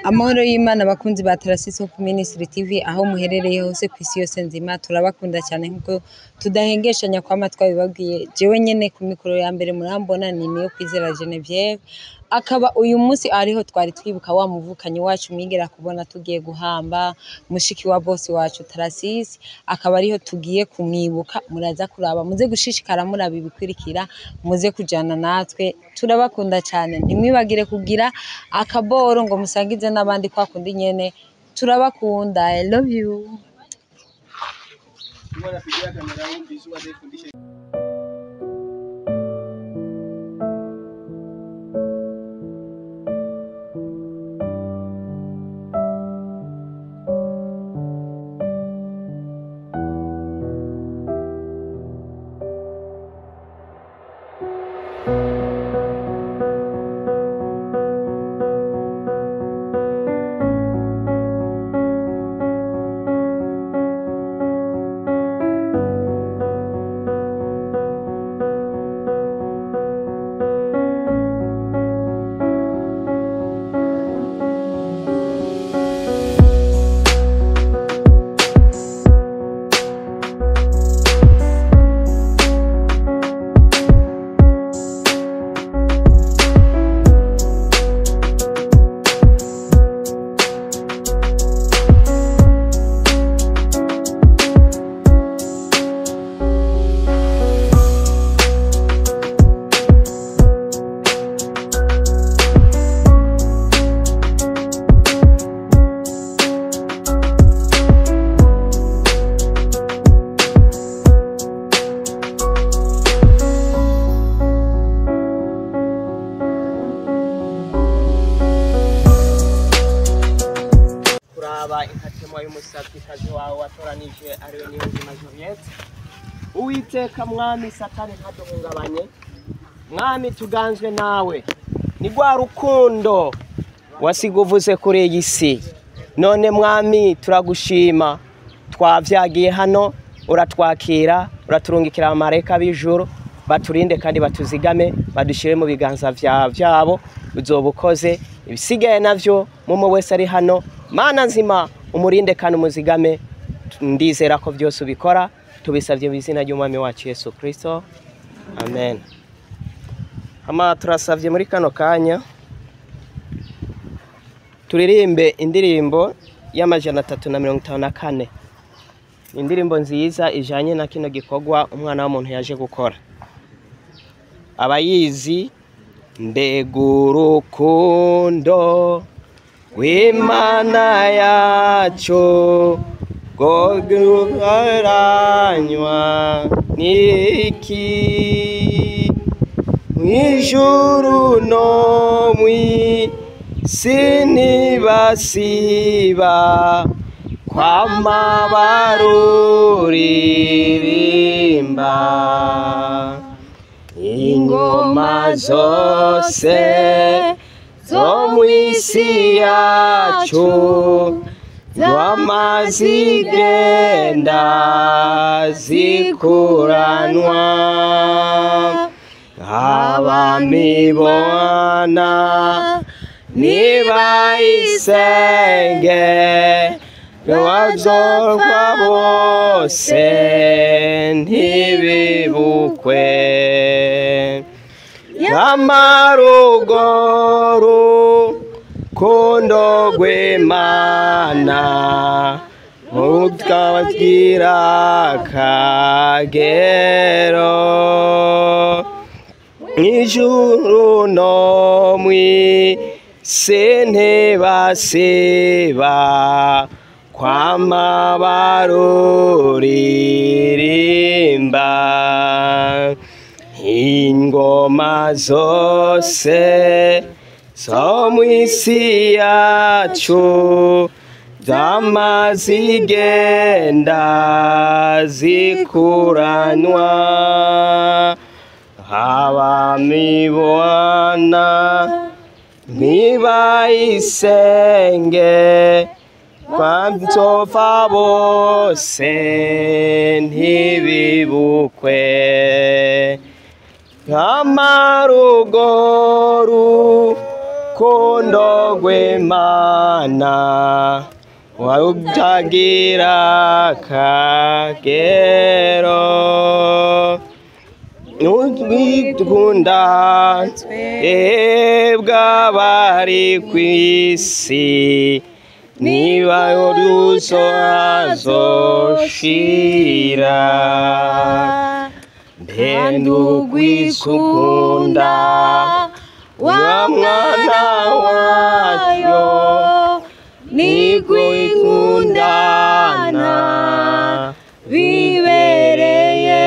Amahoro y'Imana bakunzi ba Tarasisi Hope Ministry TV aho muherereye hose kw'isi yose nzima turabakunda cyane nkuko tudahengeshanya kwa matwa bibabwiye jewe nyene ku mikoro ya mbere murambona ni niyo kwizera Genevieve akaba uyu munsi ariho twari twibuka wa muvukanyi wacu mwigera kubona tugiye guhamba mushiki wa boss wacu Tarasisi akaba ariho tugiye kumwibuka muraza kuraba muze gushishikara muraba ibikwirikira muze kujana natwe turabakunda cyane ntimwibagire kugira akaboro ngo musangize n'abandi kwa kundi nyene turabakunda. I love you. Inkatemo y'umusabikazi wawe watoranije ariwe Niyonzima Juliette Uwiteka mwami Satani ntaduhungabanye mwami tuganzwe nawe ni rwa rukundo wasiguvuze kuri iyi si none mwami turagushima twavyagiye hano uratwakira uraturungikira amareka b'ijuru baturinde kandi batuzigame badushire mu biganza vyabo uzobukoze ibisigaye navyo mumo wese ari hano Mana nzima umurinde kandi umuzigame ndizera ko byose ubikora tubisavye mu izina ry'umwami wacu Yesu Kristo amen. Ama turasavye muri kano kanya turirimbe indirimbo y'amajana 354 indirimbo nziza ijanye na kino gikorwa umwana w'umuntu yaje gukora abayizi ndegurukundo Wimana yacho goguharanywa niki Mwijuru no mw'isi ntibasiba kwama baruririmba ingoma zose zo mw'isi yacu z'amazigenda zikuranwa abamibona nibayisenge bazorwa bose ntibibukwe Yamarugoru kundo gw'Imana mutwagira kagero ijuru no mw'isi ntibasiba kwama baruririmba ingoma zose zo mw'isi yacu z'amazigenda zikuranwa abamibona nibayisenge kwamzopfa bose ntibibukwe Amarugoru rukundo rw'Imana utagira akagero nutwikunda bw'abari kw'isi niba uruzo azoshira mpendugwisukunda wa mwana wayo nigwikundana bibereye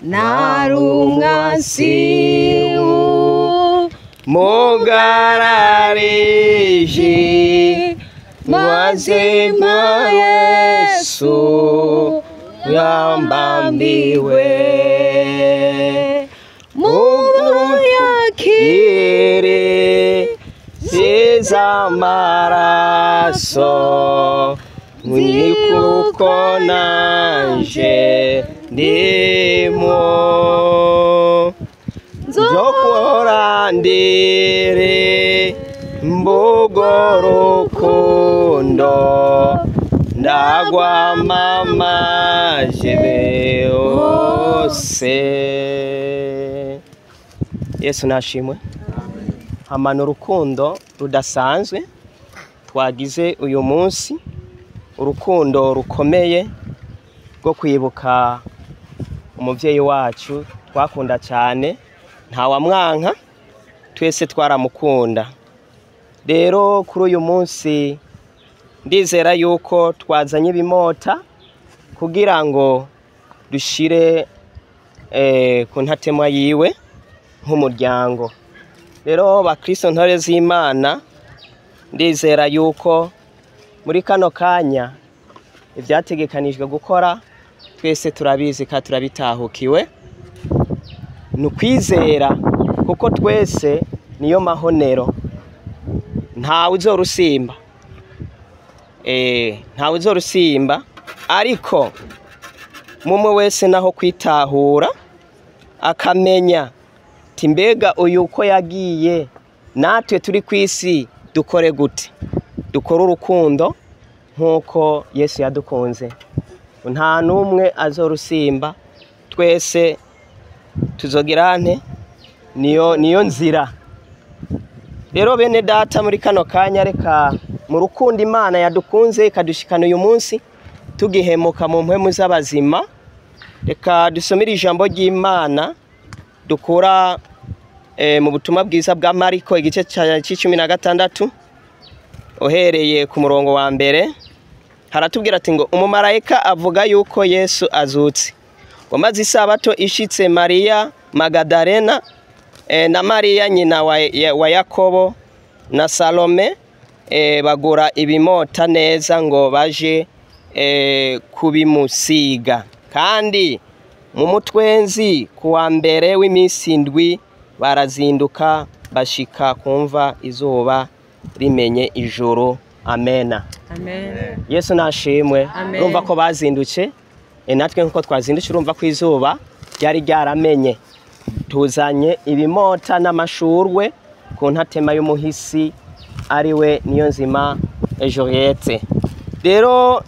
narumwasiu mugarariji mwazima Yesu yambambiwe muyakire z'amaraso nikuko nanje ndimo nzokora ndire mbogo rukundo ndagwamamaje bose. Yesu nashimwe. Hamana urukundo rudasanzwe twagize uyu munsi, urukundo rukomeye rwo kwibuka umuvyeyi wacu twakunda cyane, ntawamwanka, twese twaramukunda. Rero kuri uyu munsi ndizera yuko twazanye ibimota kugira ngo dushire ku ntatemwa yiwe nk'umuryango. Rero bakristo ntore z'Imana, ndizera yuko muri kano kanya ibyategekanijwe gukora twese turabizi kandi turabitahukiwe. Nukwizera kuko twese niyo mahonero, ntawe uzorusimba, ntawe uzorusimba, ariko mumwe wese naho kwitahura akamenya timbega uyu uko yagiye, natwe turi kwisi dukore gute, dukore urukundo nkuko Yesu yadukunze. Nta numwe azorusimba, twese tuzogirane niyo nzira. Rero bene data, muri kano kanya reka mu rukundo Imana yadukunze ikadushikana uyu munsi tugihemuka mu mpwemu z'abazima, reka dusomere ijambo ry'Imana dukura mu butumwa bwiza bwa Mariko igice c'16 uhereye ku murongo wa mbere. Haratubwira ati ngo umumarayika avuga yuko Yesu azutse. Wamaze isabato ishitse, Mariya Magadalena na Mariya nyina wa Yakobo na Salome bagura ibimota neza ngo baje kubimusiga. Kandi mu mutwenzi kuwa mbere w'iminsi indwi barazinduka bashika kumva izuba rimenye ijoro. Amena. Amen. Yesu nashimwe. Urumva ko bazindutse, natwe nkuko twazindutse urumva ko izuba ryari ryaramenye. Tuzanye ibimota n'amashurwe ku ntatema y'umuhisi ariwe Niyonzima Juliette. Rero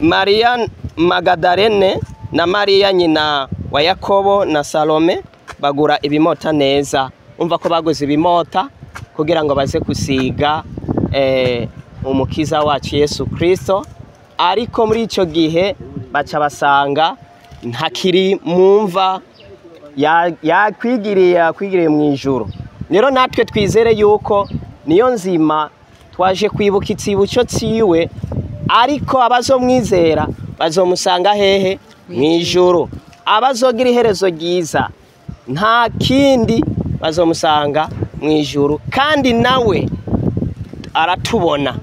Mariya Magadalene na Mariya nyina wa Yakobo na Salome bagura ibimota neza. Umva ko baguze ibimota kugira ngo baze gusiga umukiza wacu Yesu Kristo, ariko muri ico gihe baca basanga ntakiri mumva, yakwigiriye mu ijuru. Rero natwe twizere yuko Niyonzima twaje kwibuka itsibuco ciwe, ariko abazomwizera bazomusanga hehe? Mu ijuru. Abazogira iherezo ryiza nta kindi bazomusanga mu ijuru, kandi nawe aratubona.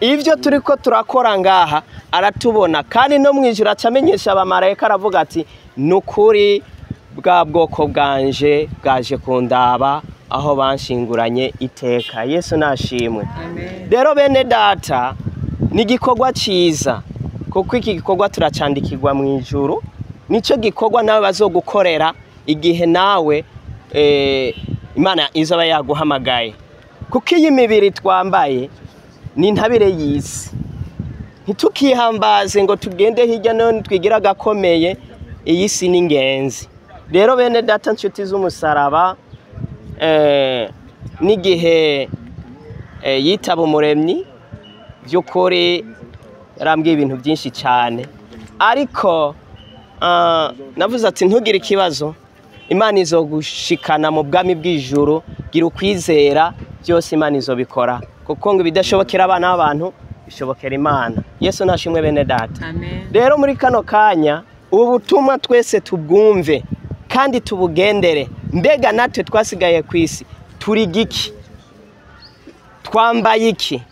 Ivyo turiko turakora ngaha aratubona, kandi no mu ijuru acamenyesha abamarayika aravuga ati nukuri bwa bwoko bwanje bwaje kundaba aho banshinguranye iteka. Yesu nashimwe. Rero bene data, ni gikorwa ciza kuko iki gikorwa turacandikirwa mu ijuru, nico gikorwa nawe bazogukorera igihe nawe imana izoba yaguhamagaye, kuko iyi mibiri twambaye ni intabire y'isi. Ntitukihambaze ngo tugende hirya no hino twigira agakomeye, iyi si ni ingenzi. Rero bene data nshuti z'umusaraba, n'igihe yitaba umuremyi by'ukuri yarambwiye ibintu byinshi cyane, ariko navuze ati ntugire ikibazo, imana izogushikana mu bwami bw'ijuru, gira ukwizera, byose imana izobikora, kuko ngo ibidashobokera abana b'abantu bishobokera imana. Yesu nashimwe bene data. Rero muri kano kanya ubu butumwa twese tubwumve kandi tubugendere. Mbega natwe twasigaye ku isi turi giki? Twambaye iki?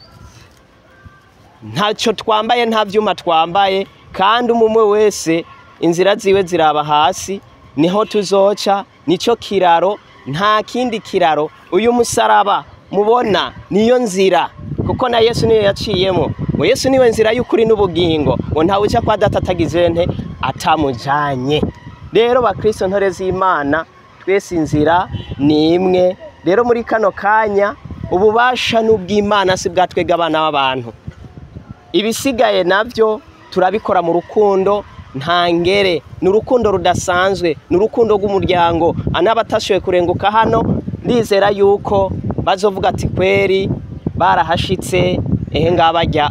Ntacyo twambaye, nta byuma twambaye, kandi umwe wese inzira ziwe ziraba hasi, niho tuzoca, nico kiraro, nta kindi kiraro. Uyu musaraba mubona niyo nzira, kuko na Yesu niyo yaciyemo. Ngo Yesu niwe nzira y'ukuri n'ubugingo, ngo ntawe uca kwa data atagize nte atamujanye. Rero bakristo ntore z'Imana, twese inzira ni imwe. Rero muri kano kanya ububasha n'ubw'Imana si bwatwega abana b'abantu. Ibisigaye navyo turabikora mu rukundo ntangere, n'urukundo rudasanzwe, n'urukundo rw'umuryango. Anabatashoboye kurenguka hano, ndizera yuko bazovuga ati kweri barahashitse, ngaba rya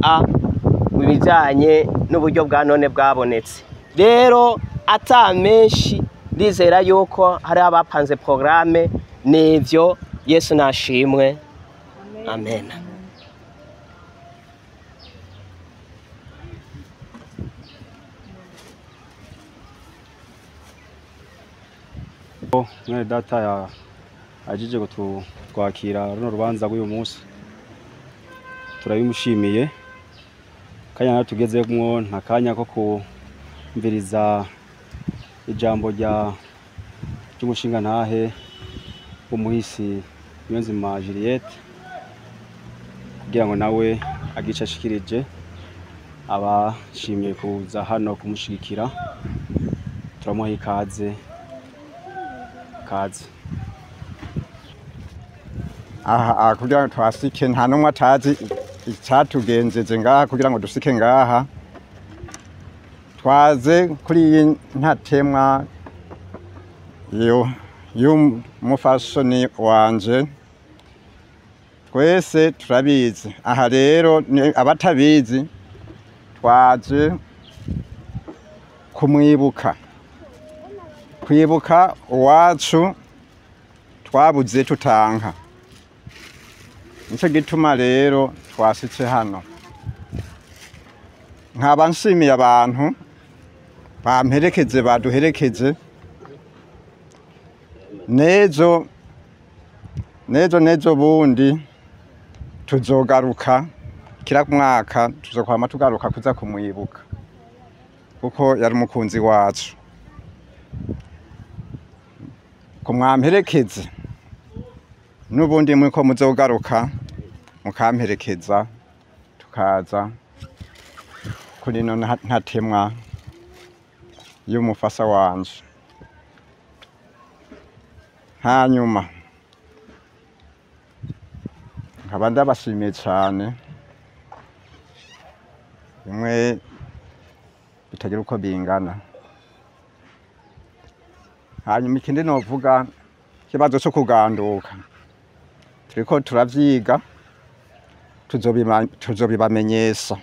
ibijanye n'uburyo bwa none bwabonetse. Rero ata menshi, ndizera yuko hari abapanze programme n'ivyo. Yesu nashimwe. Amen. Mwene data ajije twakira runo rubanza rw'uyu munsi, turabimushimiye. Kanya natugezemwo nta kanya ko kumviriza ijambo ry'umushinga ntahe w'umuhisi Niyonzima Juliette, kugira ngo nawe agice ashikirije abashimiye kuza hano kumushigikira. Turamuha ikaze. Aha kugira ngo twasike, nta numwe atazi icyatugenjeje ngaha kugira ngo dusike ngaha. Twaze kuri iyi ntatemwa y'umufasoni wanje, twese turabizi. Aha rero abatabizi twaje kumwibuka, kwibuka uwacu twabuze tutanka. Nico gituma rero twasitse hano. Nkaba nshimiye abantu bamperekeje, baduherekeje. Nejo bundi tuzogaruka, kira mwaka tuzokwama tugaruka kuza kumwibuka, kuko yari umukunzi wacu. Kumwamperekeze n'ubundi mwiko muzogaruka mukamperekeza, tukaza kuri no ntatemwa y'umufasa wanje. Hanyuma nkaba ndabashimiye cyane, bimwe bitagira uko bingana. Hanyuma ikindi novuga, kibazo cyo kuganduka turiko turavyiga, tuzobibamenyesha.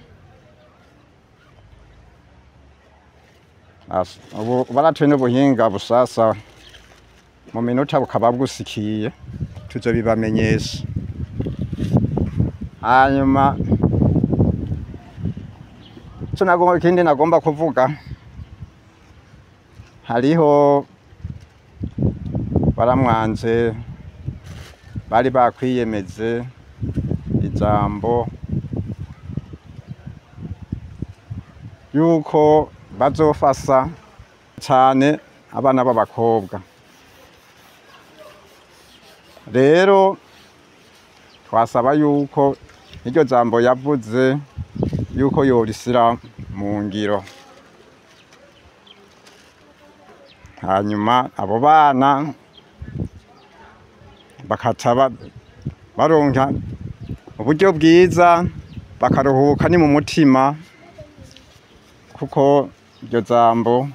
Ubu baratwe n'ubuhinga busasa, mu minota bukaba bwusikiye, tuzobibamenyesha. Hanyuma ikindi nagomba kuvuga, hariho baramwanze bari bakwiyemeze ijambo yuko bazofasa cyane abana b'abakobwa. Rero twasaba yuko iryo jambo yavuze yuko yorisira mu ngiro. Hanyuma abo bana bakaca baronka uburyo bwiza bakaruhuka ni mu mutima kuko iryo jambo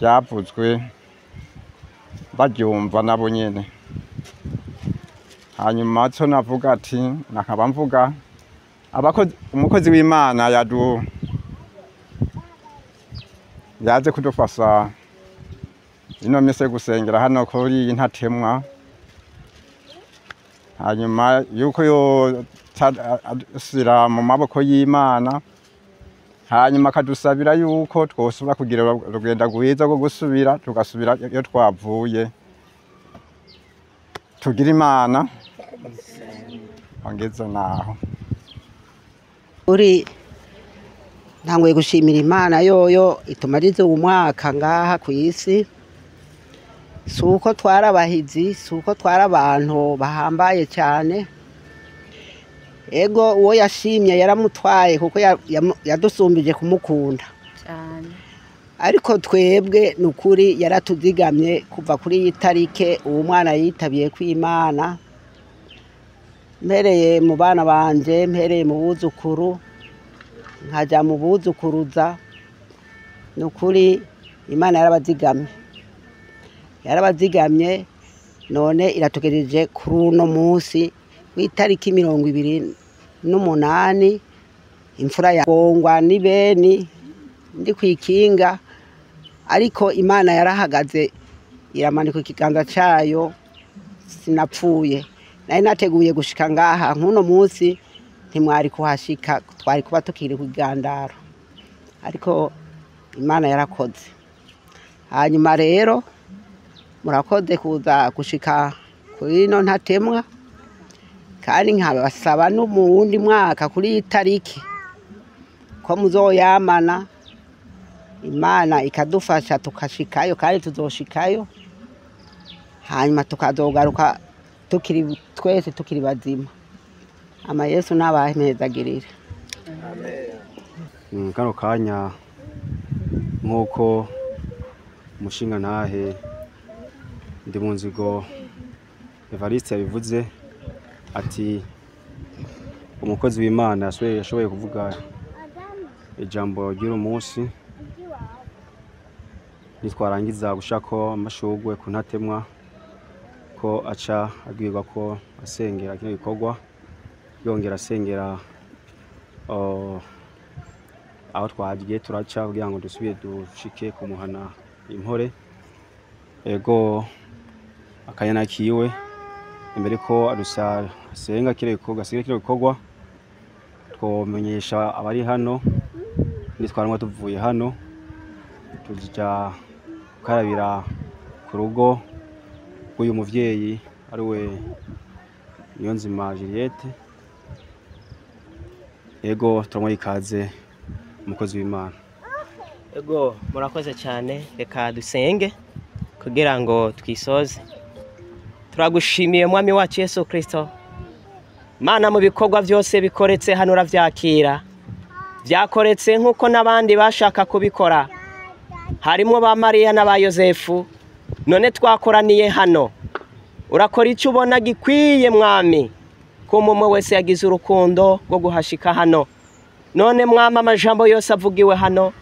ryavuzwe baryumva nabo nyene. Hanyuma cyo navuga ati nakaba mvuga umukozi w'Imana yaje kudufasha ino mise gusengera hano kuri Ntatemwa. Hanyuma yuko yo sira mu maboko y'Imana, hanyuma akadusabira yuko twosubira kugira urugendo rwiza rwo gusubira tugasubira iyo twavuye. Tugira Imana angeze naho uri ntanguye gushimira Imana yoyo itumarize umwaka ngaha ku isi. Suko twarabahizi, suko twara abantu bahambaye cyane. Ego uwo yashimye yaramutwaye kuko yadusumbije kumukunda cyane. Ariko twebwe nukuri yaratuzigamye kuva kuri iyi tarike uwo mwana yitabiye kw'Imana. Mpereye mu bana banje, mpereye mu buzukuru, nkaja mu buzukuruza. Nukuri Imana yarabazigamye none iratugejeje kuri uno munsi w'itariki 28 imfura ya Gongwa ni Beni ndi kwikinga. Ariko Imana yarahagaze iramanika ikiganza cayo, sinapfuye. Nari nateguye gushika ngaha nkuno munsi ntimwari kuhashika, twari kuba tukiri kugandara. Ariko Imana yarakoze. Hanyuma rero murakoze kuza gushika kuri ino Ntatemwa, kandi nkabasaba no mu wundi mwaka kuri itariki ko muzoyamana Imana ikadufasha tukashikayo, kandi tuzoshikayo. Hanyuma tukazogaruka twese tukiri bazima. Ama Yesu nabahezagirira. Amen. Kano kanya nkuko umushinga ntahe ndi mu nzigo Evariste yabivuze ati umukozi w'Imana yashoboye kuvuga ijambo ry'uno munsi. Nitwarangiza gushako amashugwe ku Ntatemwa ko aca agwirwa ko asengera kino gikorwa, yongera asengera aho twagiye turaca kugira ngo dusubire dushike kumuhana Impore. Ego akayana kiwe imbere ko asenga kire gikorwa twomenyesha abari hano nitwaranwa tuvuye hano tujya gukarabira ku rugo rw'uyu muvyeyi ari we Niyonzima Juliette. Ego turamwa ikaze umukozi w'Imana. Ego murakoze cyane, reka dusenge kugira ngo twisoze. Turagushimiye mwami wacu Yesu Kristo, Mana mu bikorwa byose bikoretse hano uravyakira, byakoretse nkuko nabandi bashaka kubikora, harimo ba Maria na ba Yosefu. None twakoraniye hano, urakora icyo ubona gikwiye mwami, ko umwe wese yagize urukundo rwo guhashika hano. None mwami amajambo yose avugiwe hano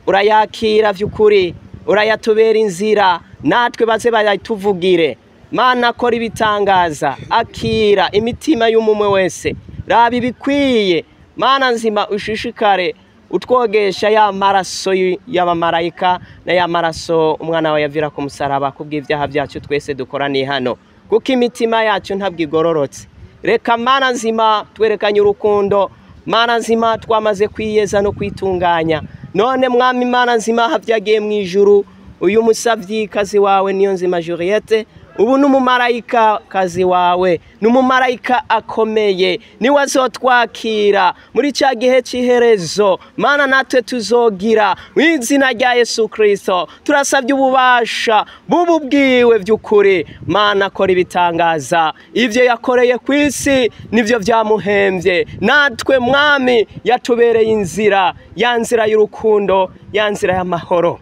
urayakira vy'ukuri, urayatubera inzira, natwe baze bayatuvugire. Mana akora ibitangaza, akira imitima y'umwe wese, raba ibikwiye. Mana nzima ushishikare utwogesha ya maraso y'abamarayika na ya maraso umwana wawe yavira ku musaraba kubw'ivyaha byacu twese dukoraniye hano, kuko imitima yacu ntabwo igororotse. Reka Mana nzima twerekanye urukundo, Mana nzima twamaze kwiyeza no kwitunganya. None mwami Mana nzima havyagiye mu ijuru uyu musavyi kazi wawe Niyonzima Juliette, ubu n'umumarayika kazi wawe, n'umumarayika akomeye, niwe azotwakira muri cya gihe cy'iherezo. Mana natwe tuzogira mu izina rya Yesu Kristo. Turasabye ububasha bububwiwe by'ukuri. Mana akora ibitangaza, ivyo yakoreye ku isi nivyo byamuhembye. Natwe mwami yatubereye inzira, ya nzira y'urukundo, ya nzira y'amahoro.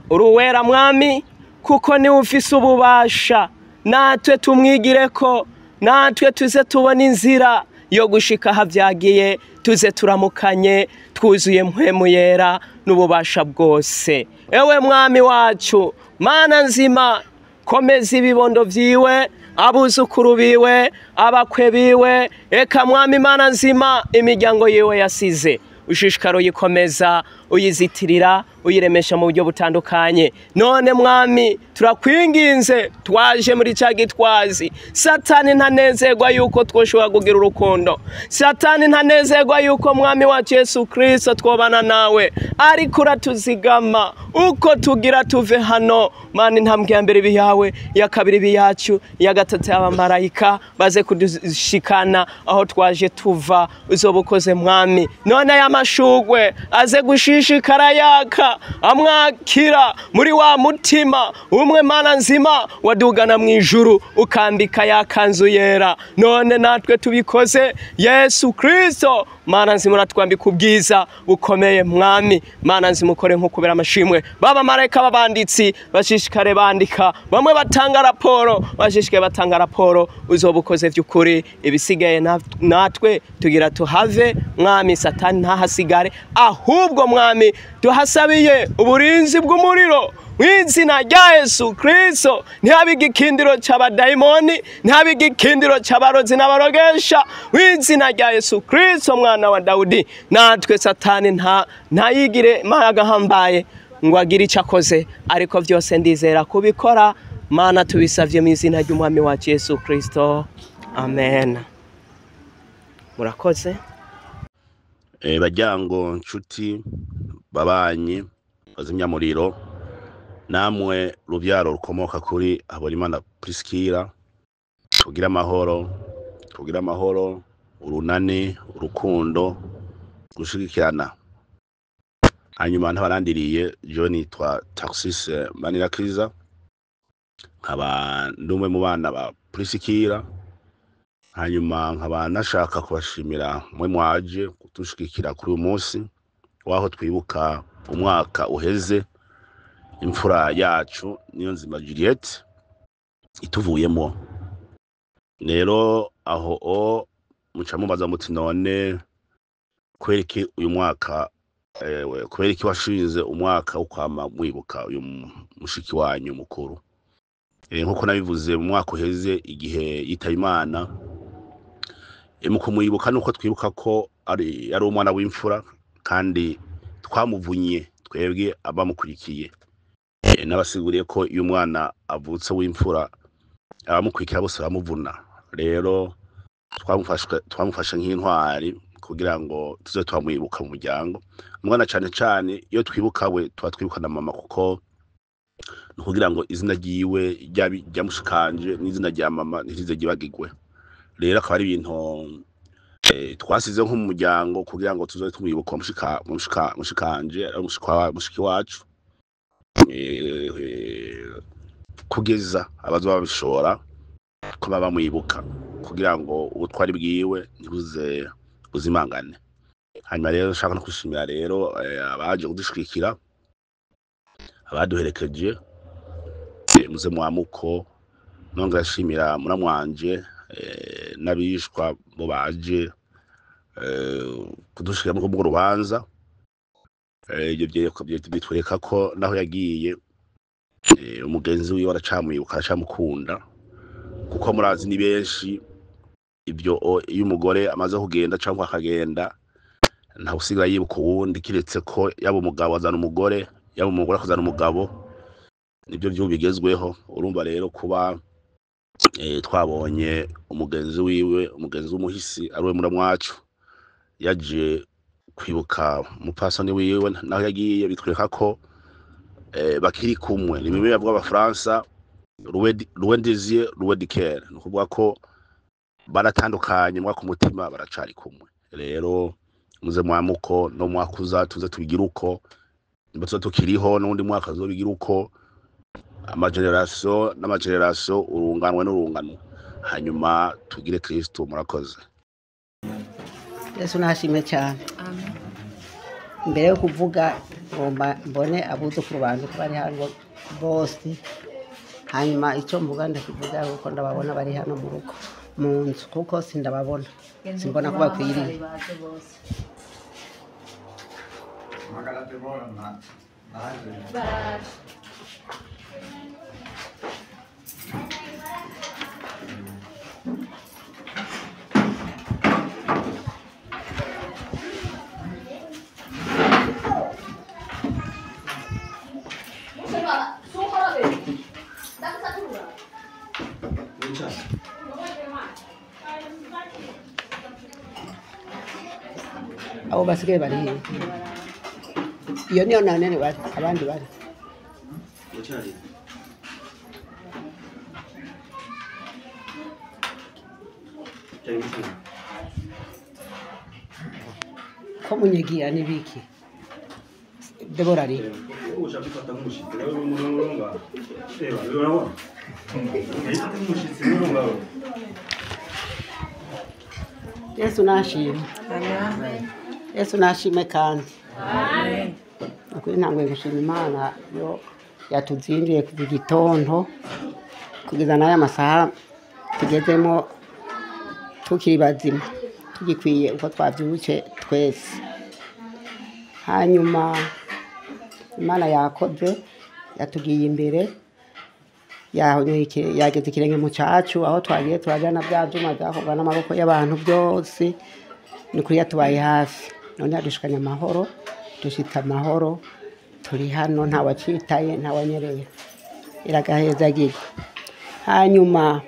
Uruwera mwami, kuko niwe ufise ububasha. Natwe tumwigire ko, natwe tuze tubona inzira yo gushika havyagiye, tuze turamukanye twuzuye mpwemu yera n'ububasha bwose. Ewe mwami wacu, Mana nzima, komeza ibibondo vyiwe, abuzukuru biwe, abakwe biwe, eka mwami Mana nzima, imiryango yiwe yasize, ushishikaro yikomeza, uyizitirira, uyiremesha mu buryo butandukanye. None mwami, turakwinginze, twaje muri ca gitwazi. Satani ntanezerwa yuko twoshobora kugira urukundo. Satani ntanezerwa yuko mwami wacu Yesu Kristo twobana nawe, ariko uratuzigama uko tugira tuve hano. Mana, intambwe ya mbere biyawe, ya kabiri biyacu, ya gatatu y'abamarayika baze kudushikana aho twaje tuva. Uzoba ukoze mwami. None aya mashugwe aze gushishikara yaka, amwakira muri wa mutima umwe Mana nzima wadugana mu ijuru, ukambika ya kanzu yera. None natwe tubikoze Yesu Kristo, Mana nzima uratwambika ubwiza bukomeye mwami. Mana nzima ukore nk'ukubera amashimwe. Baba marayika babanditsi bashishikare bandika, bamwe batanga raporo, bashishikaye batanga raporo. Uzoba ukoze vy'ukuri, ibisigaye natwe tugira tuhave mwami. Satani ntahasigare, ahubwo mwami tuhasabiye uburinzi bw'umuriro mw'izina rya Yesu Kristo. Ntihabe igikindiro c'abadayimoni, ntihabe igikindiro c'abarozi n'abarogesha, mw'izina rya Yesu Kristo mwana wa Dawudi. Natwe Satani ntayigire mayaga hambaye ngo agire ico akoze, ariko vyose ndizera kubikora. Mana tubisavye mu izina ry'umwami wacu Yesu Kristo, amen. Murakoze. Bajyango nshuti babanyi bazimyamuriro, namwe rubyaro rukomoka kuri Habonimana Priscilla, tugira amahoro, urunani, urukundo, gushigikirana. Hanyuma ntabarandiriye John twa Taxis Manirakiza, nkaba ndumwe mu bana ba Priscilla. Hanyuma nkaba nashaka kubashimira mwe mwaje kutushigikira kuri uyu munsi waho twibuka umwaka uheze imfura yacu Niyonzima Juliette ituvuyemo. Rero aho muca mubaza muti none kwereke uyu mwaka kwereke washinze umwaka ukwama mwibuka uyu mushiki wanyu mukuru. Nkuko nabivuze mu mwaka uheze igihe yitaba Imana, muko mwibuka nuko twibuka ko ari umwana w'imfura kandi twamuvunye twebwe abamukurikiye. Nabasiguriye ko uyu mwana avutse w'imfura abamukurikira bose baramuvuna. Rero twamufasha nk'intwari kugira ngo tuze twamwibuka mu muryango. Umwana cyane iyo twibuka we tuba twibuka na mama, kuko kugira ngo izina ryiwe ryamushikanje n'izina rya mama ntirize gibagigwe. Rero akaba ari ibintu twasize nko mu muryango kugira ngo tuzoze tumwibuka mushikanje mushiki wacu, kugeza abazoba babishora ko baba mwibuka kugira ngo ubutwari bwiwe ntibuze buzimangane. Hanyuma rero nshaka no kwishimira rero abaje kudushikira, abaduherekeje muze mwamuko. Nonga yashimira muramwanje n'abishwa bo baje kudushikira mu rubanza. Ibyo bitwereka ko naho yagiye umugenzi wiwe aracamwibuka, aracamukunda, kuko murazi ni benshi ibyo iyo umugore amaze kugenda cyangwa akagenda nta usigaye yibuka uwundi, kiretse ko yaba umugabo azana umugore, yaba umugore akazana umugabo. Nibyo byo bigezweho. Urumva rero kuba twabonye umugenzi wiwe, umugenzi w'umuhisi ari we muramwacu yaje kwibuka umupasoni wiwe naho yagiye, bitwereka ko bakiri kumwe. Ni bimwe bavuga abafaransa Loin des yeux, loin du cœur, ni ukuvuga ko baratandukanye mwaka umutima baracari kumwe. Rero muze mwamuko no mwakuza tuze tubigira uko, nimba tuza tukiriho n'undi mwaka azobigira uko, n'amageneration urunganwe n'urungano, hanyuma tugire Kristo. Murakoze. Yesu nashimye cyane. Amen. Mbere yo kuvuga ngomba mbone abuzukuru bantu ko bari hano bose hanyuma icyo mvuga ndakivuga kuko ndababona bari hano mu rugo mu nzu kuko sindababona simbona ko bakwiriye abo basigaye bari iyo niyo nanene bari abandi bari ko munyegia nibiki Debora ari Yesu nashimwe Yesu nashimwe kandi ukuri ntangwe gushima Imana yo yatuzinduye kuva igitondo kugeza n'aya masaha tugezemo tukiri bazima tugikwiye uko twavyuke twese hanyuma Imana yakoze yatugiye imbere yageze ikirenge mu cacu aho twagiye turajana bya vyuma vyakorwa n'amaboko y'abantu byose ni kuri yatubaye hafi none yadushikanye amahoro dushitse amahoro turi hano nta wacitaye nta wanyereye iragaheza gigo hanyuma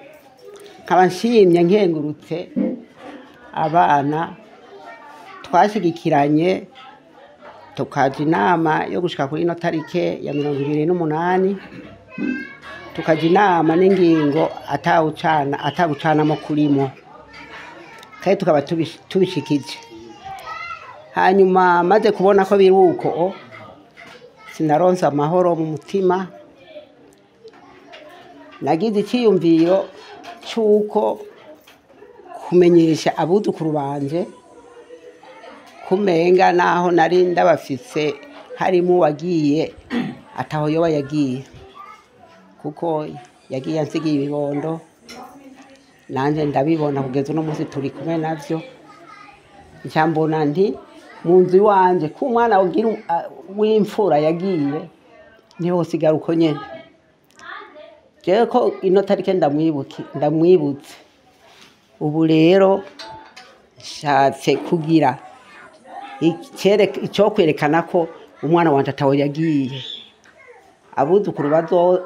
nkaba nshimye nkengurutse abana twashigikiranye tukaja inama yo gushika kuri ino tarike ya 28 tukaja inama n'ingingo atagucanamo kurimo kandi tukaba tubishikije hanyuma maze kubona ko biruko sinaronsa amahoro mu mutima nagize icyiyumviro cyuko kumenyesha abuzukuru banje kumenga naho nari ndabafise harimo wagiye ataho yoba yagiye kuko yagiye ansigiye ibibondo nanje ndabibona kugeza no munsi turi kumwe navyo njambona nti mu nzu wanje ku mwana ugira w'imfura yagiye niho sigara uko nyene je ko ino tarike ndamwibutse ubu rero shatse kugira icyo kwerekana ko umwana wanje ataho yagiye abuzukuru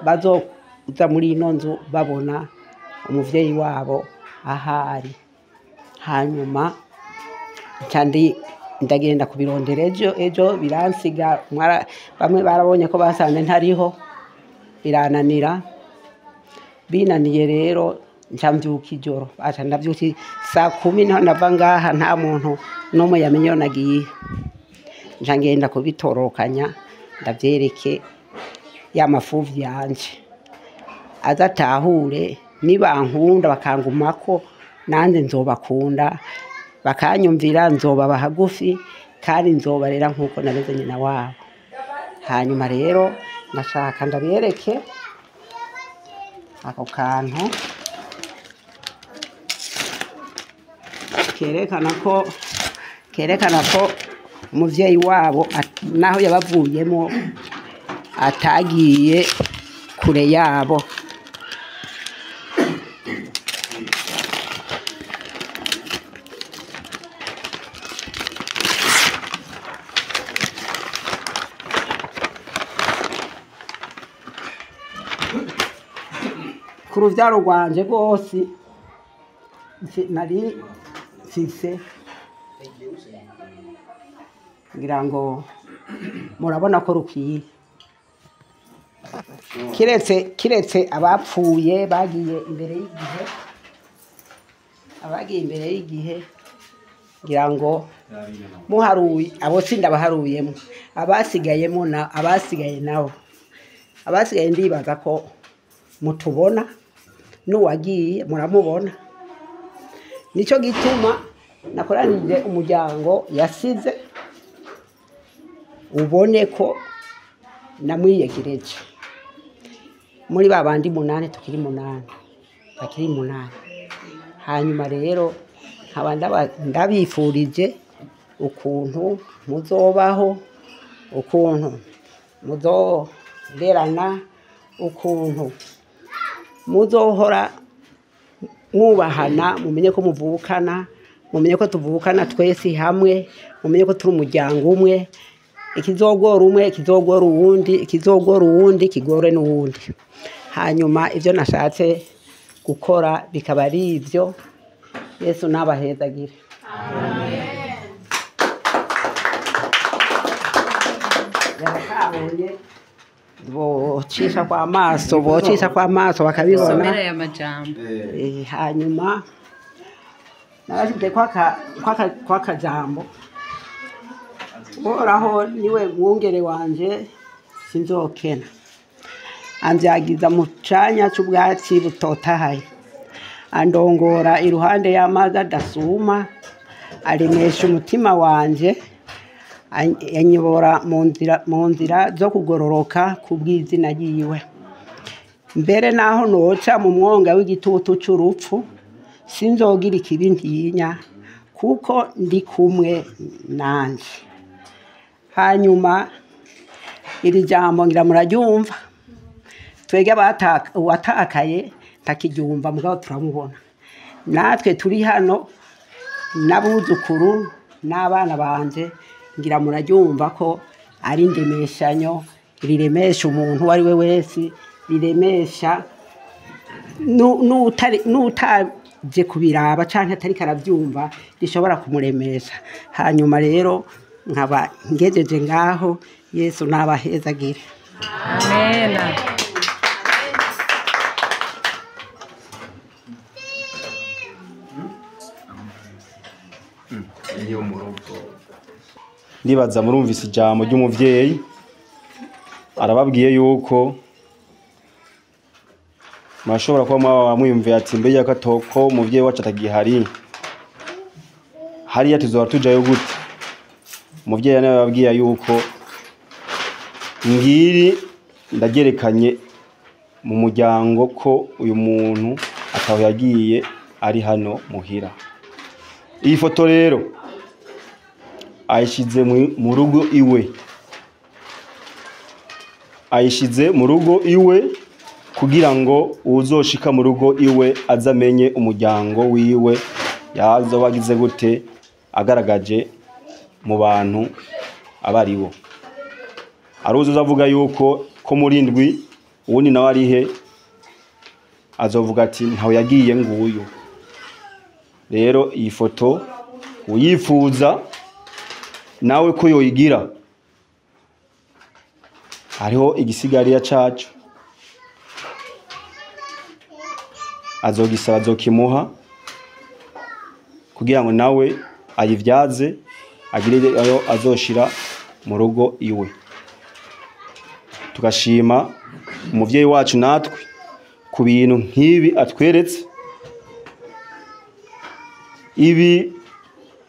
bazoza muri ino nzu babona umuvyeyi wabo ahari hanyuma cyandi ndagenda kubirondera ejo biransiga bamwe barabonye ko basanze ntariho birananira binaniye rero njambyuka ijoro acha ndavyuki saa 10 naho nava ngaha nta muntu n'umwe yamenye nagiye njangenda kubitorokanya ndavyereke ya mafuvi yanje azatahure nibankunda bakangumako nanje nzobakunda bakanyumvira nzoba hagufi kandi nzobarera nkuko nabeze nyina wabo hanyuma rero nashaka ndabiereke ako kantu kerekana ko umuvyeyi wabo naho yabavuyemo atagiye kure yabo ku ruvyaro rwanje rwose nari mfise ngira ngo murabona ko rukwiye kiretse abapfuye bagiye imbere y'igihe ngira ngo muharuye abo sindabaharuyemo abasigaye nabo ndibaza ko mutubona n'uwagiye muramubona nico gituma nakoranije umuryango yasize ubone ko namwiyegereje muri babandi 8 tukiri 8 bakiri 8 hanyuma rero nkaba ndabifurije ukuntu muzobaho ukuntu muzorerana ukuntu muzohora mwubahana mumenye ko muvukana mumenye ko tuvukana twese hamwe mumenye ko turi umuryango umwe ikizogora umwe ikizogora uwundi kigore n'uwundi hanyuma ivyo nashatse gukora bikaba ari ivyo Yesu nabahezagire amen yahabonye bocisha kwa maso bakabibona somera ya majambo hanyuma nabashyize kwa kajambo Uhoraho niwe mwungere wanje sinzokena ambyagiza mu canya c'ubwatsi butotahaye andongora iruhande y'amazi adasuma aremesha umutima wanje yanyobora mu nzira zo kugororoka kubw'izina ryiwe mbere naho noca mu mwonga w'igitutu c'urupfu sinzogira ikibi ntinya kuko ndi kumwe nanje hanyuma iri jambo ngira muraryumva twege watakaye ntakiryumva mugabo turamubona natwe turi hano n'abuzukuru n'abana banje ngira muraryumva ko ari ndemeshanyo riremesha umuntu wari we wese riremesha n'utaje kubiraba canke atari karavyumva rishobora kumuremesha hanyuma rero nkaba ngejeje ngaho Yesu nabahezagire amen ndibaza murumvise ijambo ry'umuvyeyi arababwiye yuko mashobora kuba mwamwiyumviye ati mbe yakatoko umuvyeyi wacu atagihari hariya tuzora tujayo gute umuvyeyi nawe yababwiye yuko ngiri ndagerekanye mu muryango ko uyu muntu ataho yagiye ari hano muhira iyi foto rero ayishize mu rugo iwe kugira ngo uzoshika mu rugo iwe azamenye umuryango wiwe yazo bagize gute agaragaje mu bantu abaribo aruzo uzavuga yuko ko muri ndwi uwundi nawe arihe azovuga ati ntawe yagiye nguyu rero iyi foto uyifuza nawe ko yoyigira hariho igisigariya cacu azogisaba azokimuha kugira ngo nawe ayivyaze agire ayo azoshira mu rugo iwe tugashima umuvyeyi wacu natwe ku bintu nk'ibi atweretse ibi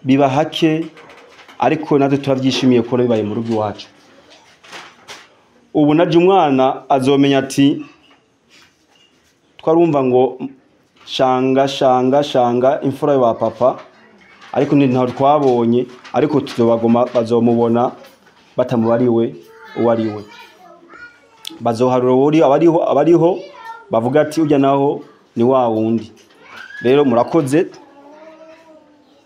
biba hake ariko natwe turavyishimiye ko bibaye mu rugo iwacu ubu naje umwana azomenya ati twarumva ngo shanga imfura ya papa ariko ntaho twabonye ariko tuzobagoma bazomubona batamubariwe uwariwe bazoharura uri abariho bavuga ati ujya naho ni wa wundi rero murakoze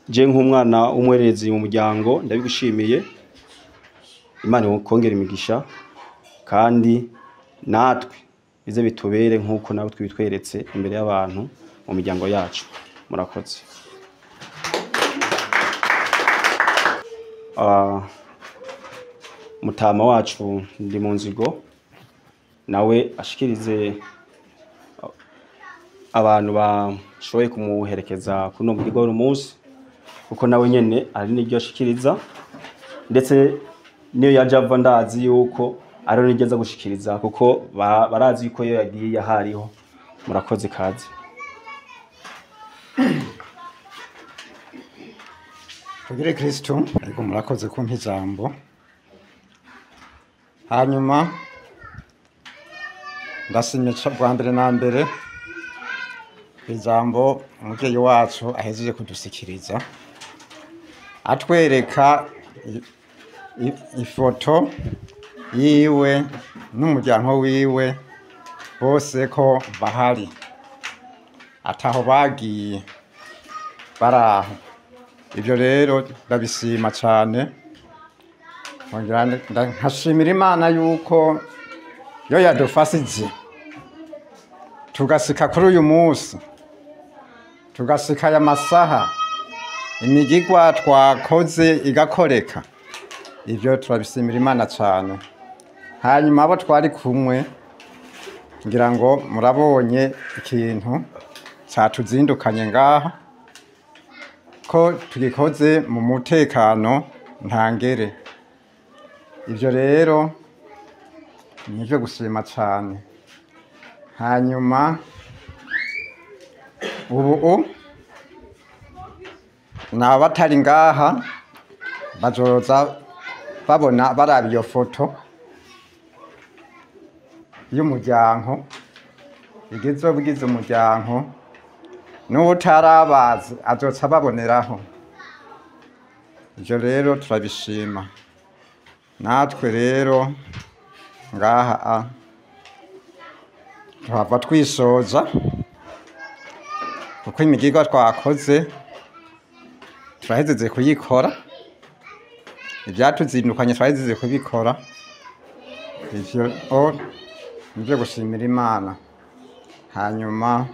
je nk'umwana umwerezi mu muryango ndabigushimiye Imana ikongera imigisha kandi natwe bize bitubere nk'uko nawe twitweretse imbere y'abantu mu miryango yacu murakoze mutama wacu ndi mu nzigo nawe ashikirize abantu bashoboye kumuherekeza kuno muri goro munsi kuko nawe nyene ari niryo ashikiriza ndetse niyo yaje ava ndazi yuko ari nigeza gushikiriza kuko barazi yuko yo yagiye yahariho murakoze kazi Tugire Kristo ariko murakoze kumpa ijambo hanyuma ndashimye bwa mbere na mbere ijambo umubyeyi wacu ahejeje kudusikiriza atwereka ifoto yiwe n'umuryango wiwe bose ko bahari ataho bagiye baraho. Ibyo rero ndabishima cyane, nkashimira Imana yuko yo yadufashije tugasika kuri uyu munsi, tugasika aya masaha, imigigwa twakoze igakoreka. Ibyo turabishimira Imana cyane. Hanyuma abo twari kumwe ngira ngo murabonye ikintu cyatuzindukanye ngaha ko tugikoze mu mutekano ntangere. Ibyo rero nivyo gushima cyane. Hanyuma ubu n'abatari ngaha bazoza babona baraba iyo foto y'umuryango igize umuryango, n'utarabazi azoca baboneraho. Ibyo rero turabishima. Natwe rero ngaha tuhava twisoza kuko imigigwa twakoze turahezeze kuyikora, ibyatuzindukanye turahezeze kubikora. Ivyo nivyo gushimira Imana. Hanyuma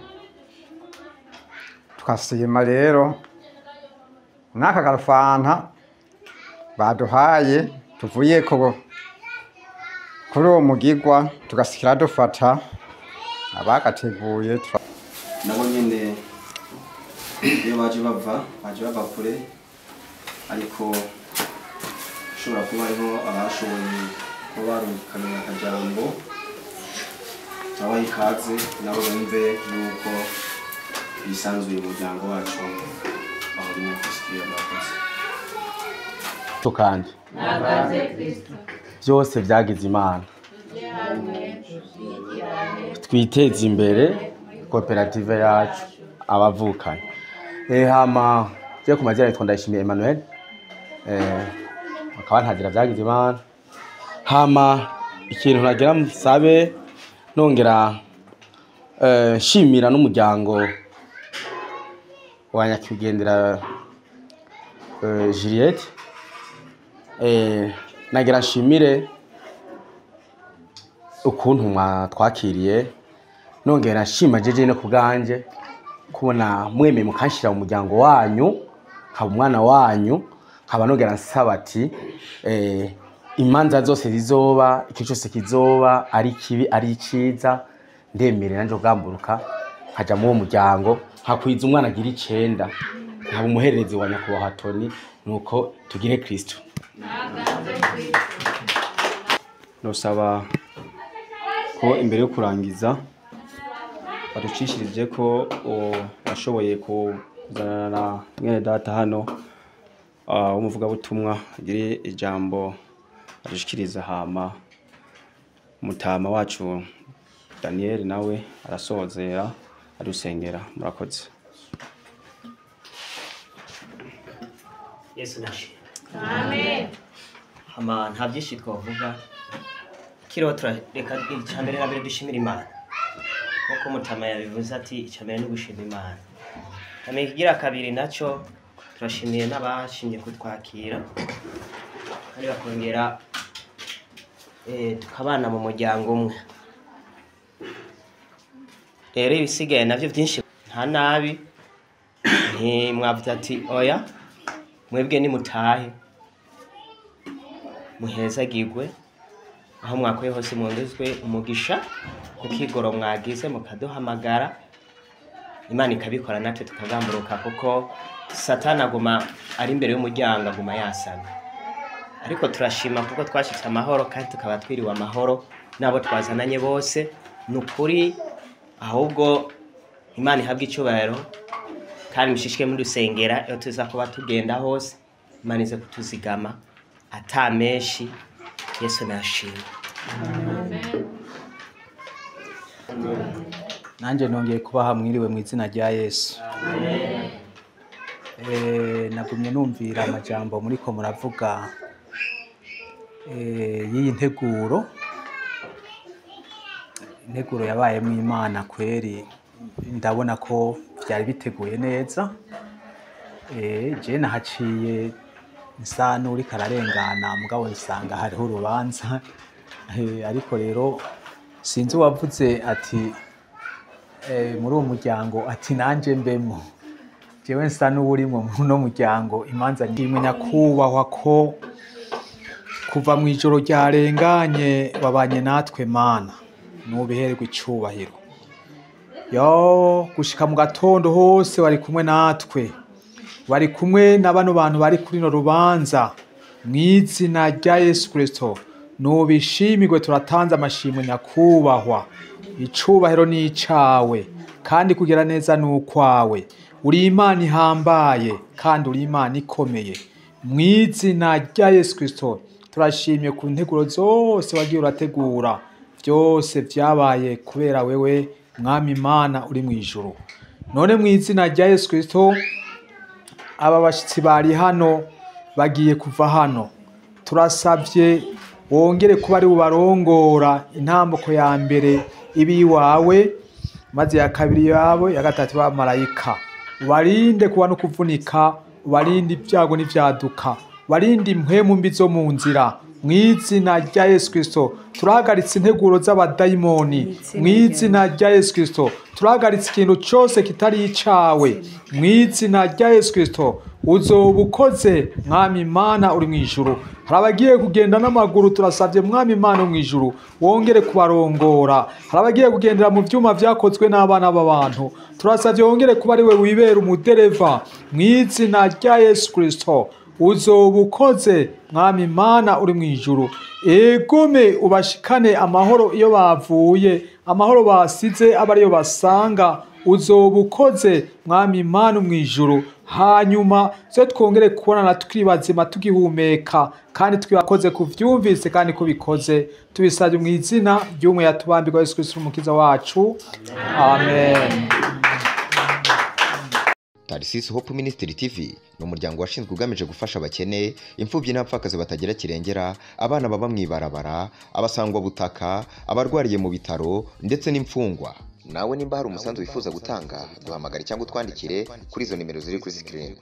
tukasima rero n'aka garufanta baduhaye tuvuye kuri uwo mugigwa tugasikira dufata abagateguye nabo nyene iyo baje bava kure, ariko ushobora kuba ariho abashoboye kuba barumvikana akajambo abaha ikaze nabo bumve yuko bisanzuye umuryango wacu aho ni Kristo bakoze tukanje byose byagize Imana. Twiteze imbere koperative yacu abavukanye. Hama byo ku mazina yitwa Ndayishimiye Emmanuel, akaba ntagira byagize Imana. Hama ikintu nagira musabe nongera shimira n'umuryango wa Nyakwigendera Juliette. Nagira nshimire ukuntu mwatwakiriye, nongera nshima jeje no kubwanje kubona mwemeye mukanshira mu muryango wanyu, nkaba umwana wanyu, nkaba nongera nsaba ati imanza zose zizoba, icyo cyose kizoba, ari kibi ari iciza, ndemere nanje ugamburuka nkaja mu muryango, nkakwiza umwana agira 9, nkaba umuhererezi wa Nyakubahwa Tony, nuko tugire Kristo. nosaba ko imbere yo kurangiza baducishirije ko washoboye kuzana na mwene data hano umuvugabutumwa agire ijambo adushikiriza, hama mutama wacu Daniel nawe arasozera adusengera. Murakoze. Yesu nashimye. Amen. Hama nta byinshi twavuga, kiriho turareka icyambere na mbere dushimira Imana. Nkuko mutama yabivuze ati icyambere no gushimira Imana. Hama ikigira kabiri naco turashimiye n'abashimye kutwakira kandi bakongera tukabana mu muryango umwe. Rero ibisigaye navyo byinshi nta nabi, nti mwavuze ati oya mwebwe ni mutahe muhezagirwe aho mwakoye hose, mwongezwe umugisha kukigoro mwagize mukaduhamagara, Imana ikabikora natwe tukagamburuka, kuko Satani aguma ari imbere y'umuryango aguma yasana. Ariko turashima kuko twashitse amahoro kandi tukaba twiriwe amahoro nabo twazananye bose. Nukuri ahubwo Imana ihabwa icyubahiro kandi mushishike muri dusengera iyo tuza kuba tugenda hose, Imana ize kutuzigama atamenshi. Yesu nashimye. Amen. Nanjye nongeye kubaha mwiriwe mu izina rya Yesu. Nagumye numvira amajambo muriko muravuga y'iyi nteguro yabayemo Imana kweri, ndabona ko byari biteguye neza. Je nahaciye nsa n'uri kararengana mugabo nsanga hariho urubanza, ariko rero sinzi uwavuze ati muri uwo muryango ati nanje mbemo. Jewe nsa n'uwurimo muno muryango. Imanza ndimwe nyakubahwa ko kuva mu ijoro ryarenganye wabanye natwe Mana, nubihererwe icubahiro. Yo gushika mu gatondo hose wari kumwe natwe, wari kumwe na bano bantu bari kuri no rubanza. Mw'izina rya Yesu Kristo nubishimirwe, turatanze amashimwe nyakubahwa. Icubahiro ni icawe kandi kugira neza n'ukwawe. Uri Imana ihambaye kandi uri Imana ikomeye. Mw'izina rya Yesu Kristo turashimye ku nteguro zose wagiye urategura, byose vyabaye kubera wewe Mwami Imana uri mu ijuru. None mw'izina rya Yesu Kristo aba bashitsi bari hano bagiye kuva hano, turasavye wongere kuba ari ubarongora intambuko ya mbere ibiwawe, maze ya kabiri yawe, ya gatatu ba marayika. Ubarinde kuba no kuvunika, ubarinde ibyago n'ivyaduka, ubarinde impwemu mbi zo mu nzira. Mw'izina rya Yesu Kristo turahagaritse integuro z'abadayimoni. Mw'izina rya Yesu Kristo turahagaritse ikintu cyose kitari icawe. Mw'izina rya Yesu Kristo uzobukoze Mwami Imana uri mu ijuru. Harabagiye kugenda n'amaguru, turasavye Mwami Imana mu ijuru wongere kubarongora. Harabagiye kugendera mu vyuma vyakozwe n'abana b'abantu, turasavye wongere kuba ari we wibera umudereva. Mw'izina rya Yesu Kristo uzobukoze Mwami Imana uri mu ijuru. Egome ubashikane amahoro iyo bavuye, amahoro basize aba ariyo basanga. Uzobukoze Mwami Imana mu ijuru. Hanyuma zo twongere kubonana tukiri bazima tugihumeka, kandi twibakoze kuvyumvise kandi kubikoze. Tubisabye mu izina ry'umwe yatubambirwa Yesu Kristo umukiza wacu. Amen. Tarisisi Hope Ministry TV ni umuryango washinzwe ugamije gufasha abakene, imfubyi n'abapfakazi batagira kirengera, abana baba mw'ibarabara, abasangwa butaka, abarwariye mu bitaro ndetse n'imfungwa. Nawe nimba hari umusanzu wifuza gutanga, duhamagare cyangwa utwandikire kuri izo nimero ziri kuri screen.